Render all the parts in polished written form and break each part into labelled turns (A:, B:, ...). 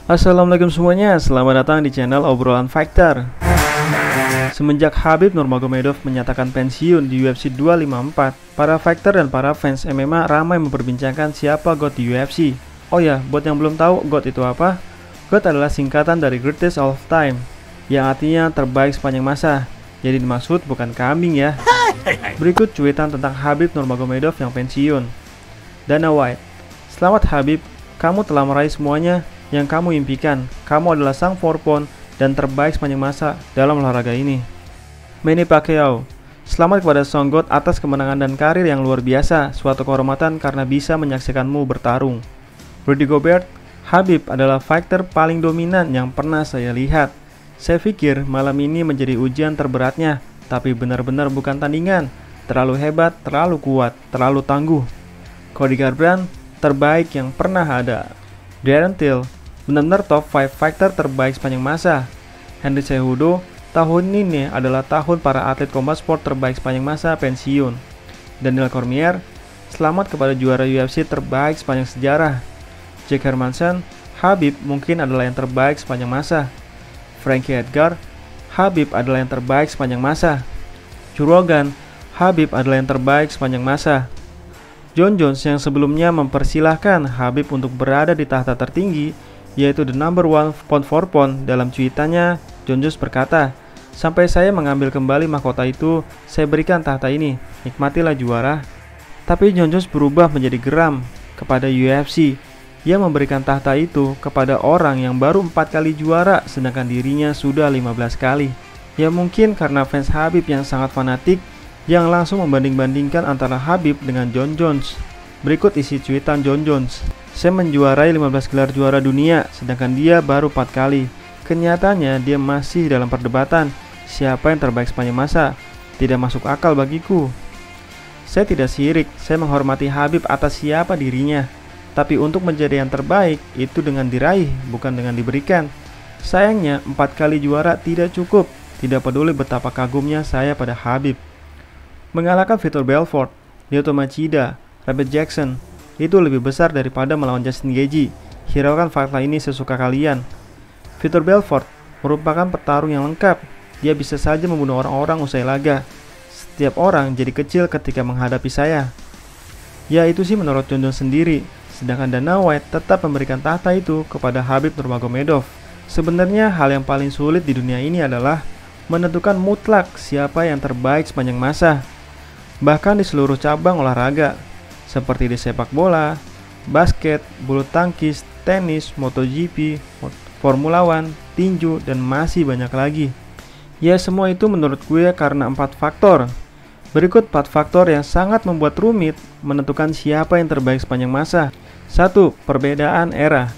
A: Assalamualaikum semuanya, selamat datang di channel Obrolan Fighter. Semenjak Khabib Nurmagomedov menyatakan pensiun di UFC 254, para fighter dan para fans MMA ramai memperbincangkan siapa GOAT di UFC. Oh ya, buat yang belum tahu GOAT itu apa? GOAT adalah singkatan dari Greatest of Time, yang artinya terbaik sepanjang masa. Jadi dimaksud bukan kambing ya. Berikut cuitan tentang Khabib Nurmagomedov yang pensiun. Dana White, selamat Khabib, kamu telah meraih semuanya yang kamu impikan. Kamu adalah sang forpon dan terbaik sepanjang masa dalam olahraga ini. Manny Pacquiao, selamat kepada Sang GOAT atas kemenangan dan karir yang luar biasa. Suatu kehormatan karena bisa menyaksikanmu bertarung. Rudy Gobert, Khabib adalah fighter paling dominan yang pernah saya lihat. Saya pikir malam ini menjadi ujian terberatnya, tapi benar-benar bukan tandingan. Terlalu hebat, terlalu kuat, terlalu tangguh. Cody Garbrandt, terbaik yang pernah ada. Darren Till, benar-benar top 5 fighter terbaik sepanjang masa. Henry Cejudo, tahun ini adalah tahun para atlet combat sport terbaik sepanjang masa pensiun. Daniel Cormier, selamat kepada juara UFC terbaik sepanjang sejarah. Jack Hermanson, Khabib mungkin adalah yang terbaik sepanjang masa. Frankie Edgar, Khabib adalah yang terbaik sepanjang masa. Joe Rogan, Khabib adalah yang terbaik sepanjang masa. Jon Jones yang sebelumnya mempersilahkan Khabib untuk berada di tahta tertinggi, yaitu the number one pound for pound. Dalam cuitannya, Jon Jones berkata, "Sampai saya mengambil kembali mahkota itu, saya berikan tahta ini, nikmatilah juara." Tapi Jon Jones berubah menjadi geram kepada UFC. Ia memberikan tahta itu kepada orang yang baru 4 kali juara, sedangkan dirinya sudah 15 kali. Ya mungkin karena fans Khabib yang sangat fanatik, yang langsung membanding-bandingkan antara Khabib dengan Jon Jones. Berikut isi cuitan Jon Jones. Saya menjuarai 15 gelar juara dunia, sedangkan dia baru 4 kali. Kenyataannya dia masih dalam perdebatan siapa yang terbaik sepanjang masa. Tidak masuk akal bagiku. Saya tidak sirik, saya menghormati Khabib atas siapa dirinya. Tapi untuk menjadi yang terbaik, itu dengan diraih, bukan dengan diberikan. Sayangnya 4 kali juara tidak cukup. Tidak peduli betapa kagumnya saya pada Khabib. Mengalahkan Vitor Belfort, Lyoto Machida, Robert Jackson, itu lebih besar daripada melawan Justin Gaethje. Hiraukan fakta ini sesuka kalian. Vitor Belfort merupakan petarung yang lengkap. Dia bisa saja membunuh orang-orang usai laga. Setiap orang jadi kecil ketika menghadapi saya. Ya itu sih menurut Jon Jones sendiri. Sedangkan Dana White tetap memberikan tahta itu kepada Khabib Nurmagomedov. Sebenarnya hal yang paling sulit di dunia ini adalah menentukan mutlak siapa yang terbaik sepanjang masa. Bahkan di seluruh cabang olahraga, seperti di sepak bola, basket, bulu tangkis, tenis, MotoGP, Formula One, tinju, dan masih banyak lagi. Ya semua itu menurut gue karena 4 faktor. Berikut 4 faktor yang sangat membuat rumit menentukan siapa yang terbaik sepanjang masa. 1. Perbedaan era.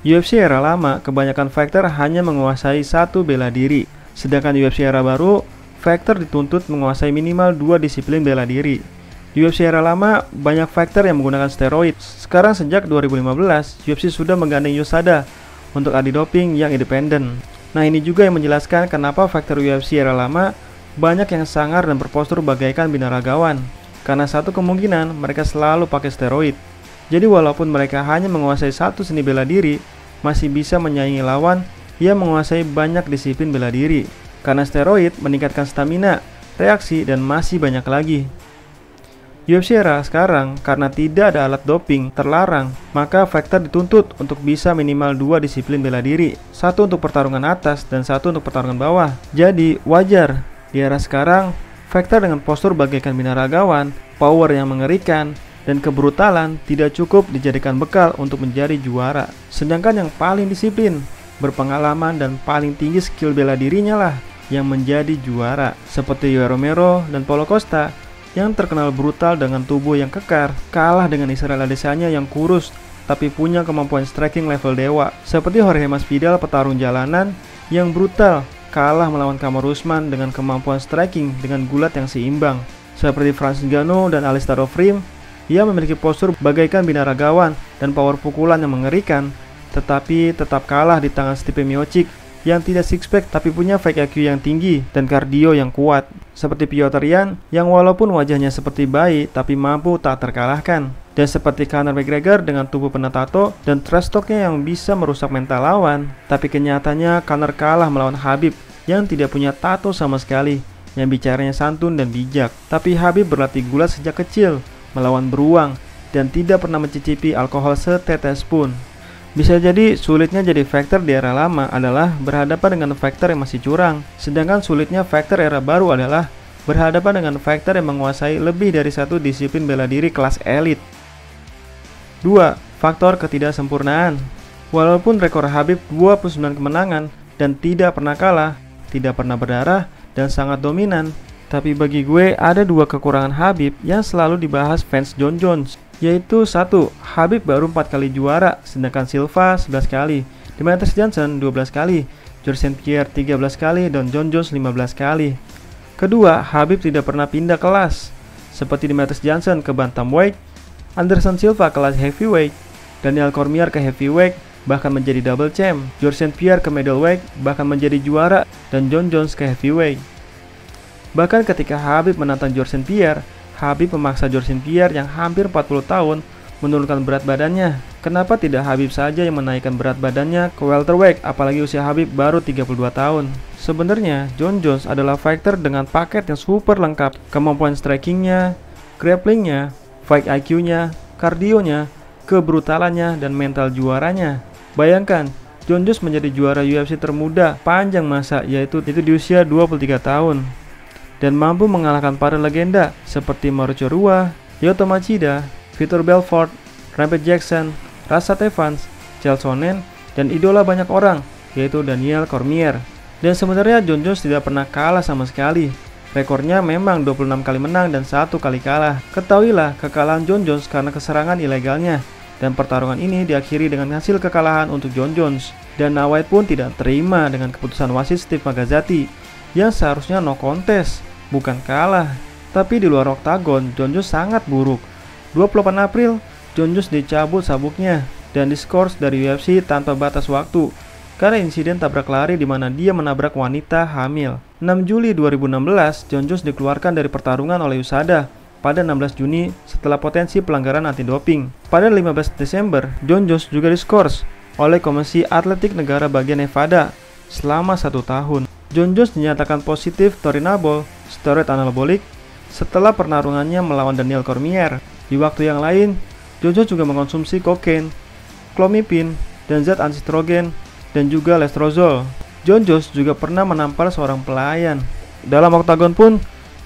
A: UFC era lama, kebanyakan fighter hanya menguasai satu bela diri. Sedangkan UFC era baru, fighter dituntut menguasai minimal 2 disiplin bela diri. Di UFC era lama, banyak fighter yang menggunakan steroid. Sekarang sejak 2015, UFC sudah menggandeng USADA untuk anti-doping yang independen. Nah ini juga yang menjelaskan kenapa fighter UFC era lama banyak yang sangar dan berpostur bagaikan binaragawan. Karena satu kemungkinan mereka selalu pakai steroid. Jadi walaupun mereka hanya menguasai satu seni bela diri, masih bisa menyaingi lawan yang menguasai banyak disiplin bela diri. Karena steroid meningkatkan stamina, reaksi, dan masih banyak lagi. UFC era sekarang, karena tidak ada alat doping terlarang, maka fighter dituntut untuk bisa minimal 2 disiplin bela diri. Satu untuk pertarungan atas dan satu untuk pertarungan bawah. Jadi wajar, di era sekarang, fighter dengan postur bagaikan binaragawan, power yang mengerikan, dan kebrutalan tidak cukup dijadikan bekal untuk menjadi juara. Sedangkan yang paling disiplin, berpengalaman, dan paling tinggi skill bela dirinya lah yang menjadi juara. Seperti Yoel Romero dan Paulo Costa yang terkenal brutal dengan tubuh yang kekar, kalah dengan Israel Adesanya yang kurus tapi punya kemampuan striking level dewa. Seperti Jorge Masvidal, petarung jalanan yang brutal, kalah melawan Kamaru Usman dengan kemampuan striking dengan gulat yang seimbang. Seperti Francis Ngannou dan Alistair Overeem, ia memiliki postur bagaikan binaragawan dan power pukulan yang mengerikan, tetapi tetap kalah di tangan Stipe Miocic yang tidak six pack tapi punya fight IQ yang tinggi dan kardio yang kuat, seperti Petr Yan yang walaupun wajahnya seperti bayi tapi mampu tak terkalahkan, dan seperti Conor McGregor dengan tubuh penuh tato dan trash talknya yang bisa merusak mental lawan. Tapi kenyataannya Conor kalah melawan Khabib yang tidak punya tato sama sekali, yang bicaranya santun dan bijak. Tapi Khabib berlatih gulat sejak kecil, melawan beruang, dan tidak pernah mencicipi alkohol setetes pun. Bisa jadi sulitnya jadi fighter di era lama adalah berhadapan dengan fighter yang masih curang, sedangkan sulitnya fighter era baru adalah berhadapan dengan fighter yang menguasai lebih dari satu disiplin bela diri kelas elit. 2. Faktor ketidaksempurnaan. Walaupun rekor Khabib 29 kemenangan dan tidak pernah kalah, tidak pernah berdarah, dan sangat dominan, tapi bagi gue ada dua kekurangan Khabib yang selalu dibahas fans Jon Jones, yaitu 1. Khabib baru 4 kali juara, sedangkan Silva 11 kali, Demetrius Johnson 12 kali, Georges St. Pierre 13 kali, dan Jon Jones 15 kali. Kedua, Khabib tidak pernah pindah kelas, seperti Demetrius Johnson ke bantamweight, Anderson Silva kelas heavyweight, Daniel Cormier ke heavyweight, bahkan menjadi double champ, Georges St. Pierre ke middleweight, bahkan menjadi juara, dan Jon Jones ke heavyweight. Bahkan ketika Khabib menantang Georges St. Pierre, Khabib memaksa Georges St. Pierre yang hampir 40 tahun menurunkan berat badannya. Kenapa tidak Khabib saja yang menaikkan berat badannya ke welterweight, apalagi usia Khabib baru 32 tahun? Sebenarnya, Jon Jones adalah fighter dengan paket yang super lengkap, kemampuan strikingnya, grapplingnya, fight IQ-nya, kardionya, kebrutalannya, dan mental juaranya. Bayangkan, Jon Jones menjadi juara UFC termuda panjang masa, yaitu di usia 23 tahun. Dan mampu mengalahkan para legenda seperti Mauricio Rua, Lyoto Machida, Vitor Belfort, Rampage Jackson, Rashad Evans, Chael Sonnen, dan idola banyak orang, yaitu Daniel Cormier. Dan sebenarnya Jon Jones tidak pernah kalah sama sekali. Rekornya memang 26 kali menang dan 1 kali kalah. Ketahuilah kekalahan Jon Jones karena keserangan ilegalnya. Dan pertarungan ini diakhiri dengan hasil kekalahan untuk Jon Jones. Dan White pun tidak terima dengan keputusan wasit Steve Magazzatti yang seharusnya no contest, bukan kalah. Tapi di luar oktagon, Jon Jones sangat buruk. 28 April, Jon Jones dicabut sabuknya dan diskors dari UFC tanpa batas waktu karena insiden tabrak lari di mana dia menabrak wanita hamil. 6 Juli 2016, Jon Jones dikeluarkan dari pertarungan oleh USADA pada 16 Juni setelah potensi pelanggaran anti-doping. Pada 15 Desember, Jon Jones juga diskors oleh Komisi Atletik Negara bagian Nevada selama 1 tahun. Jon Jones dinyatakan positif turinabol, steroid anabolik, setelah pertarungannya melawan Daniel Cormier. Di waktu yang lain, Jon Jones juga mengkonsumsi kokain, clomipin, dan zat antiestrogen, dan juga lestrozol. Jon Jones juga pernah menampar seorang pelayan. Dalam oktagon pun,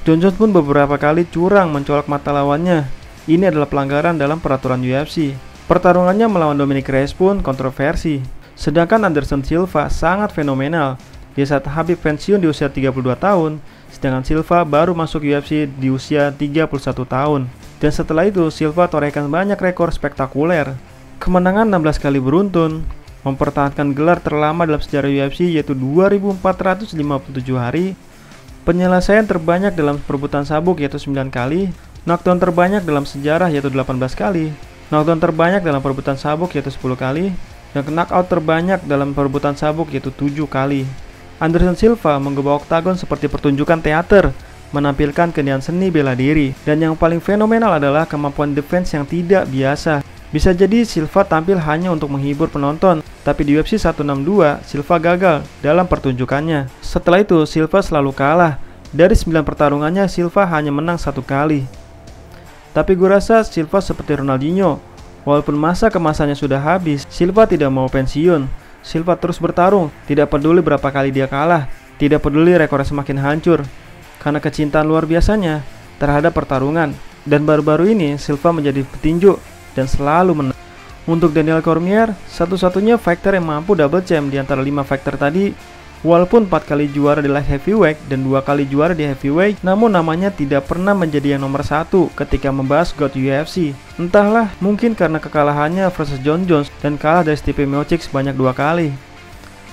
A: Jon Jones pun beberapa kali curang mencolok mata lawannya. Ini adalah pelanggaran dalam peraturan UFC. Pertarungannya melawan Dominic Reyes pun kontroversi. Sedangkan Anderson Silva sangat fenomenal. Di saat Khabib pensiun di usia 32 tahun, sedangkan Silva baru masuk UFC di usia 31 tahun. Dan setelah itu, Silva torehkan banyak rekor spektakuler. Kemenangan 16 kali beruntun, mempertahankan gelar terlama dalam sejarah UFC yaitu 2457 hari, penyelesaian terbanyak dalam perebutan sabuk yaitu 9 kali, knockdown terbanyak dalam sejarah yaitu 18 kali, knockdown terbanyak dalam perebutan sabuk yaitu 10 kali, dan knockout terbanyak dalam perebutan sabuk yaitu 7 kali. Anderson Silva menggubah oktagon seperti pertunjukan teater, menampilkan keahlian seni bela diri, dan yang paling fenomenal adalah kemampuan defense yang tidak biasa. Bisa jadi Silva tampil hanya untuk menghibur penonton, tapi di UFC 162, Silva gagal dalam pertunjukannya. Setelah itu, Silva selalu kalah. Dari 9 pertarungannya, Silva hanya menang 1 kali. Tapi gue rasa Silva seperti Ronaldinho. Walaupun masa kemasannya sudah habis, Silva tidak mau pensiun. Silva terus bertarung, tidak peduli berapa kali dia kalah, tidak peduli rekornya semakin hancur, karena kecintaan luar biasanya terhadap pertarungan. Dan baru-baru ini, Silva menjadi petinju dan selalu menang. Untuk Daniel Cormier, satu-satunya fighter yang mampu double champ di antara 5 fighter tadi. Walaupun 4 kali juara di light heavyweight dan 2 kali juara di heavyweight, namun namanya tidak pernah menjadi yang nomor 1 ketika membahas GOAT UFC. Entahlah, mungkin karena kekalahannya versus Jon Jones dan kalah dari Stipe Miocic sebanyak 2 kali.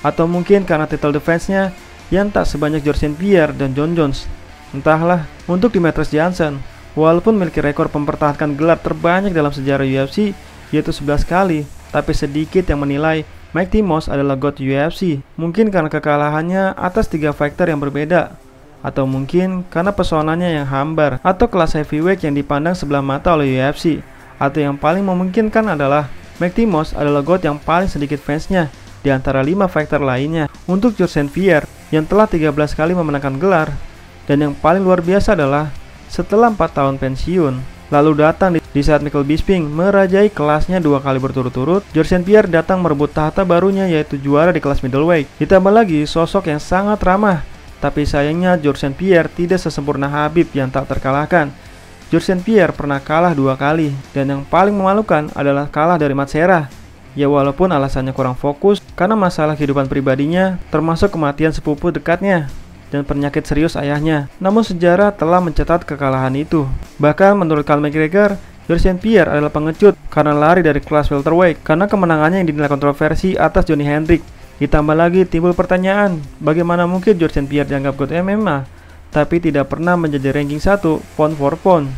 A: Atau mungkin karena title defense-nya yang tak sebanyak Georges St. Pierre dan Jon Jones. Entahlah. Untuk Demetrius Johnson, walaupun memiliki rekor mempertahankan gelar terbanyak dalam sejarah UFC, yaitu 11 kali, tapi sedikit yang menilai Mighty Mouse adalah GOAT UFC, mungkin karena kekalahannya atas 3 fighter yang berbeda, atau mungkin karena pesonanya yang hambar, atau kelas heavyweight yang dipandang sebelah mata oleh UFC, atau yang paling memungkinkan adalah Mighty Mouse adalah GOAT yang paling sedikit fansnya di antara 5 fighter lainnya. Untuk George St. Pierre yang telah 13 kali memenangkan gelar, dan yang paling luar biasa adalah setelah 4 tahun pensiun, lalu datang di saat Michael Bisping merajai kelasnya 2 kali berturut-turut, George St. Pierre datang merebut tahta barunya yaitu juara di kelas middleweight. Ditambah lagi sosok yang sangat ramah, tapi sayangnya George St. Pierre tidak sesempurna Khabib yang tak terkalahkan. George St. Pierre pernah kalah 2 kali, dan yang paling memalukan adalah kalah dari Matt Serra. Ya walaupun alasannya kurang fokus karena masalah kehidupan pribadinya, termasuk kematian sepupu dekatnya dan penyakit serius ayahnya. Namun sejarah telah mencatat kekalahan itu. Bahkan menurut Conor McGregor, George St. Pierre adalah pengecut karena lari dari kelas welterweight karena kemenangannya yang dinilai kontroversi atas Johnny Hendricks. Ditambah lagi timbul pertanyaan, bagaimana mungkin George St. Pierre dianggap GOAT MMA tapi tidak pernah menjadi ranking 1 pound for pound.